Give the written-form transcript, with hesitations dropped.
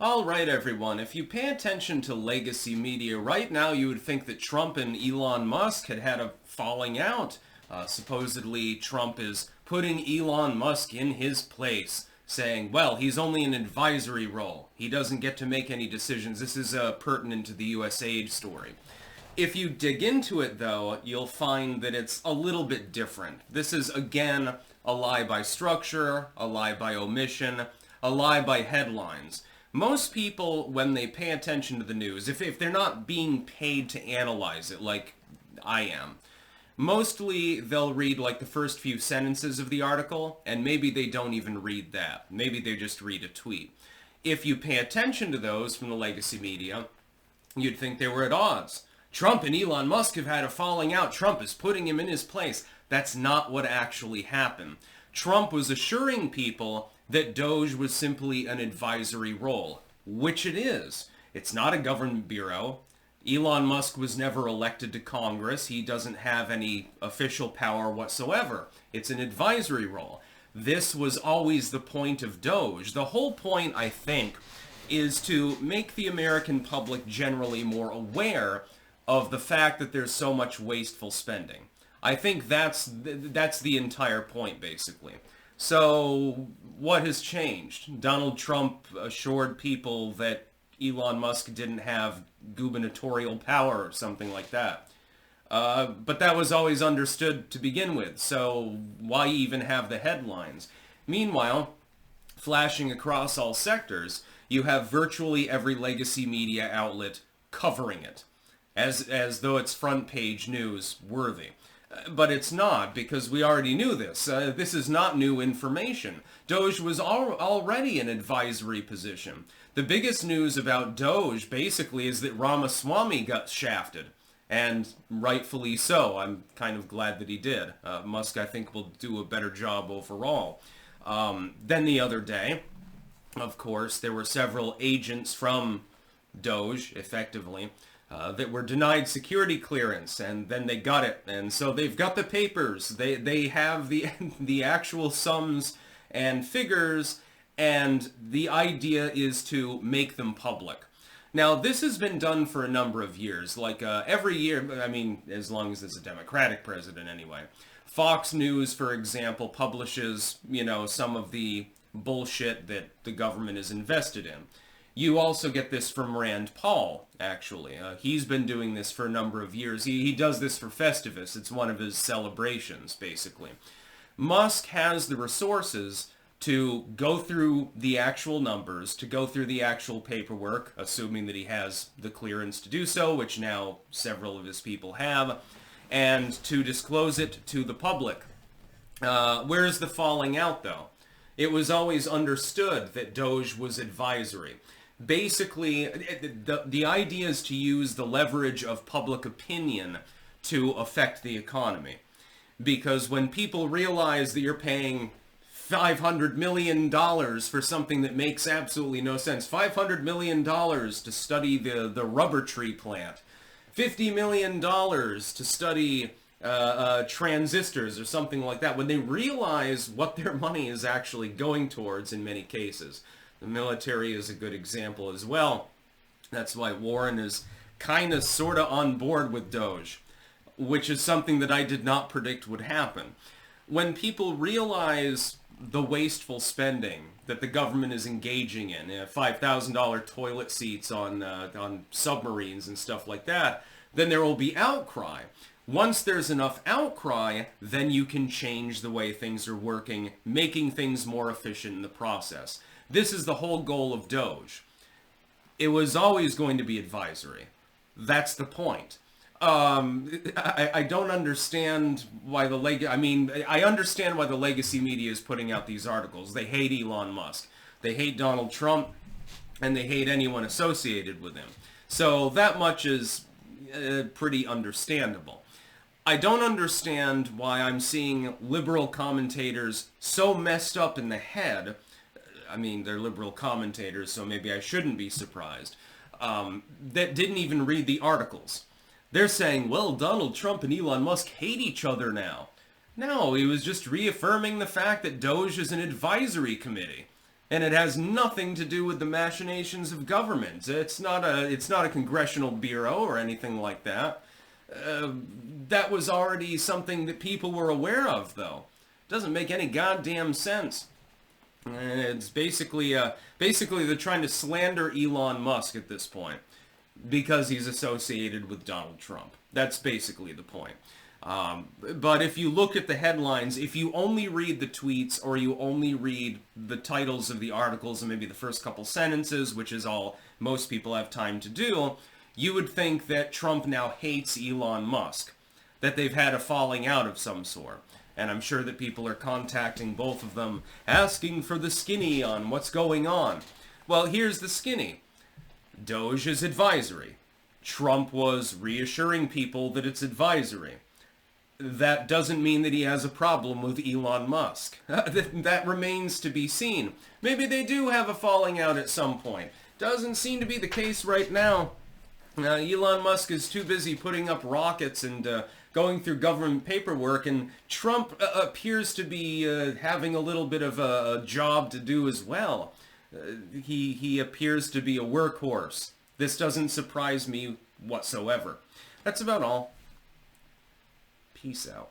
All right, everyone. If you pay attention to legacy media right now, you would think that Trump and Elon Musk had a falling out. Supposedly, Trump is putting Elon Musk in his place, saying, well, he's only an advisory role. He doesn't get to make any decisions. This is pertinent to the USAID story. If you dig into it, though, you'll find that it's a little bit different. This is, again, a lie by structure, a lie by omission, a lie by headlines. Most people, when they pay attention to the news, if they're not being paid to analyze it like I am, mostly they'll read like the first few sentences of the article, and maybe they don't even read that. Maybe they just read a tweet. If you pay attention to those from the legacy media, you'd think they were at odds. Trump and Elon Musk have had a falling out. Trump is putting him in his place. That's not what actually happened. Trump was assuring people that DOGE was simply an advisory role, which it is. It's not a government bureau. Elon Musk was never elected to Congress. He doesn't have any official power whatsoever. It's an advisory role. This was always the point of DOGE. The whole point, I think, is to make the American public generally more aware of the fact that there's so much wasteful spending. I think that's the entire point, basically. So, what has changed? Donald Trump assured people that Elon Musk didn't have gubernatorial power or something like that. But that was always understood to begin with, so why even have the headlines? Meanwhile, flashing across all sectors, you have virtually every legacy media outlet covering it, as though it's front page news worthy. But it's not, because we already knew this. This is not new information. DOGE was already an advisory position. The biggest news about DOGE, basically, is that Ramaswamy got shafted. And rightfully so. I'm kind of glad that he did. Musk, I think, will do a better job overall. Then the other day, of course, there were several agents from DOGE, effectively, that were denied security clearance, and then they got it, and so they've got the papers. They have the actual sums and figures, and the idea is to make them public. Now, this has been done for a number of years, like every year, I mean, as long as there's a Democratic president anyway. Fox News, for example, publishes, some of the bullshit that the government is invested in. You also get this from Rand Paul, actually. He's been doing this for a number of years. He does this for Festivus. It's one of his celebrations, basically. Musk has the resources to go through the actual numbers, to go through the actual paperwork, assuming that he has the clearance to do so, which now several of his people have, and to disclose it to the public. Where's the falling out, though? It was always understood that DOGE was advisory. Basically, the idea is to use the leverage of public opinion to affect the economy. Because when people realize that you're paying $500 million for something that makes absolutely no sense, $500 million to study the rubber tree plant, $50 million to study transistors or something like that, when they realize what their money is actually going towards in many cases. The military is a good example as well. That's why Warren is kind of sort of on board with DOGE, which is something that I did not predict would happen. When people realize the wasteful spending that the government is engaging in, $5,000 toilet seats on submarines and stuff like that, then there will be outcry. Once there's enough outcry, then you can change the way things are working, making things more efficient in the process. This is the whole goal of DOGE. It was always going to be advisory. That's the point. I don't understand why I understand why the legacy media is putting out these articles. They hate Elon Musk. They hate Donald Trump, and they hate anyone associated with him. So that much is pretty understandable. I don't understand why I'm seeing liberal commentators so messed up in the head. I mean, they're liberal commentators, so maybe I shouldn't be surprised, that didn't even read the articles. They're saying, well, Donald Trump and Elon Musk hate each other now. No, he was just reaffirming the fact that DOGE is an advisory committee. And it has nothing to do with the machinations of government. It's not a congressional bureau or anything like that. That was already something that people were aware of, though. Doesn't make any goddamn sense. It's basically they're trying to slander Elon Musk at this point because he's associated with Donald Trump. That's basically the point. But if you look at the headlines, if you only read the tweets or you only read the titles of the articles and maybe the first couple sentences, which is all most people have time to do, you would think that Trump now hates Elon Musk, that they've had a falling out of some sort. And I'm sure that people are contacting both of them, asking for the skinny on what's going on. Well, here's the skinny. Doge is advisory. Trump was reassuring people that it's advisory. That doesn't mean that he has a problem with Elon Musk. That remains to be seen. Maybe they do have a falling out at some point. Doesn't seem to be the case right now. Elon Musk is too busy putting up rockets and going through government paperwork, and Trump appears to be having a little bit of a job to do as well. He appears to be a workhorse. This doesn't surprise me whatsoever. That's about all. Peace out.